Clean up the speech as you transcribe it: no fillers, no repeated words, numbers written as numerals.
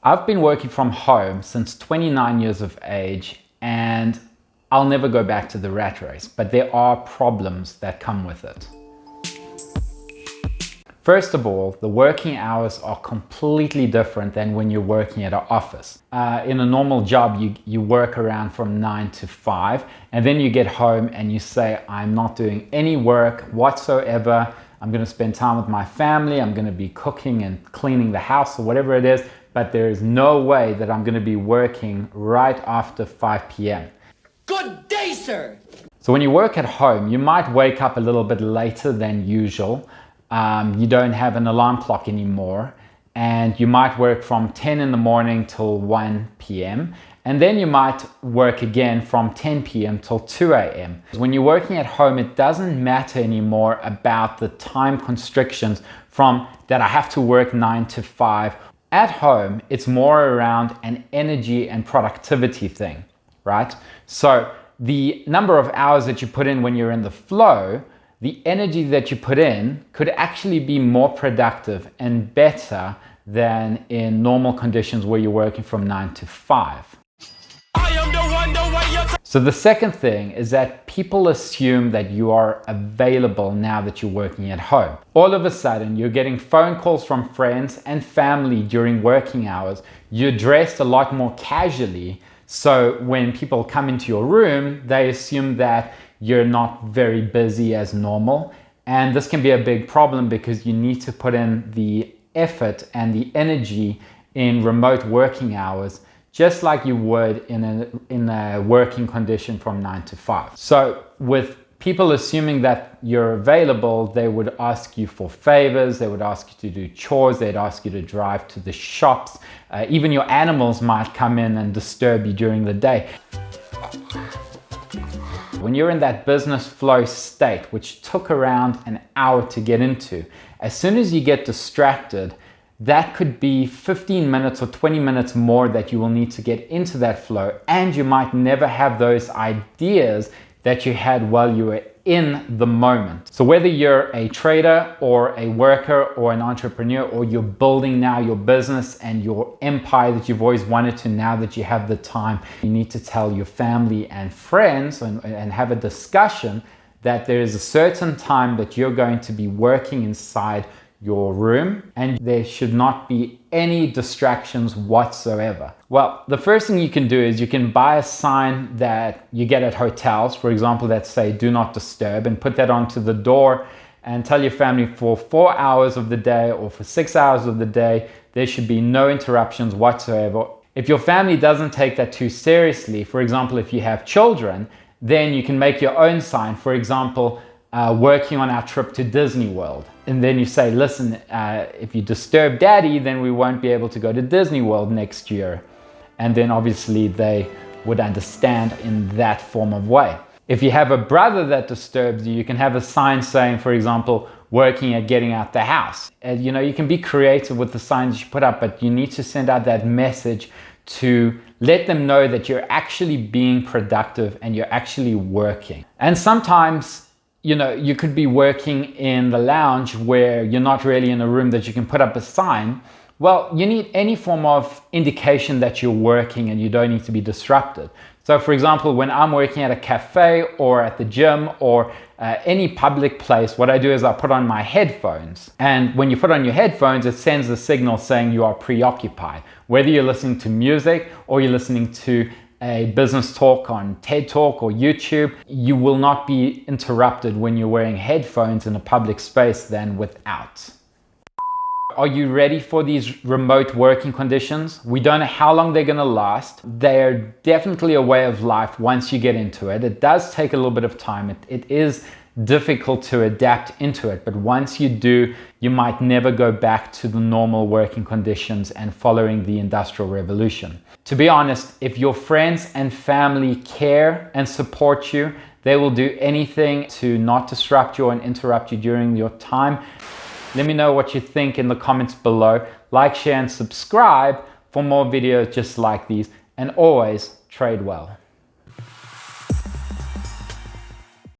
I've been working from home since 29 years of age, and I'll never go back to the rat race, but there are problems that come with it. First of all, the working hours are completely different than when you're working at an office. In a normal job, you work around from 9 to 5, and then you get home and you say, I'm not doing any work whatsoever. I'm going to spend time with my family. I'm going to be cooking and cleaning the house or whatever it is, but there is no way that I'm going to be working right after 5 p.m. Good day, sir! So when you work at home, you might wake up a little bit later than usual. You don't have an alarm clock anymore, and you might work from 10 in the morning till 1 p.m. and then you might work again from 10 p.m. till 2 a.m. When you're working at home, it doesn't matter anymore about the time constrictions from that I have to work 9 to 5. At home, it's more around an energy and productivity thing, right? So the number of hours that you put in when you're in the flow, the energy that you put in could actually be more productive and better than in normal conditions where you're working from 9 to 5. So the second thing is that people assume that you are available now that you're working at home. All of a sudden, you're getting phone calls from friends and family during working hours. You're dressed a lot more casually. So when people come into your room, they assume that you're not very busy as normal. And this can be a big problem because you need to put in the effort and the energy in remote working hours, just like you would in a working condition from 9 to 5. So with people assuming that you're available, they would ask you for favors, they would ask you to do chores, they'd ask you to drive to the shops. Even your animals might come in and disturb you during the day. When you're in that business flow state, which took around an hour to get into, as soon as you get distracted, that could be 15 minutes or 20 minutes more that you will need to get into that flow, and you might never have those ideas that you had while you were in the moment. So whether you're a trader or a worker or an entrepreneur, or you're building now your business and your empire that you've always wanted to, now that you have the time, you need to tell your family and friends and have a discussion that there is a certain time that you're going to be working inside your room, and there should not be any distractions whatsoever. Well, the first thing you can do is you can buy a sign that you get at hotels, for example, that say do not disturb, and put that onto the door and tell your family for 4 hours of the day or for 6 hours of the day, there should be no interruptions whatsoever. If your family doesn't take that too seriously, for example, if you have children, then you can make your own sign, for example, working on our trip to Disney World. And then you say, listen, if you disturb daddy, then we won't be able to go to Disney World next year. And then obviously they would understand in that form of way. If you have a brother that disturbs you, you can have a sign saying, for example, working at getting out the house. And, you can be creative with the signs you put up, but you need to send out that message to let them know that you're actually being productive and you're actually working. And sometimes, you could be working in the lounge where you're not really in a room that you can put up a sign. Well, you need any form of indication that you're working and you don't need to be disrupted. So for example, when I'm working at a cafe or at the gym or any public place, what I do is I put on my headphones. And when you put on your headphones, it sends a signal saying you are preoccupied. Whether you're listening to music or you're listening to a business talk on TED Talk or YouTube, you will not be interrupted when you're wearing headphones in a public space than without. Are you ready for these remote working conditions? We don't know how long they're going to last. They're definitely a way of life once you get into it. It does take a little bit of time. It is difficult to adapt into it, but once you do, you might never go back to the normal working conditions and following the Industrial Revolution. To be honest, if your friends and family care and support you, they will do anything to not disrupt you and interrupt you during your time. Let me know what you think in the comments below. Like, share, and subscribe for more videos just like these, and always trade well.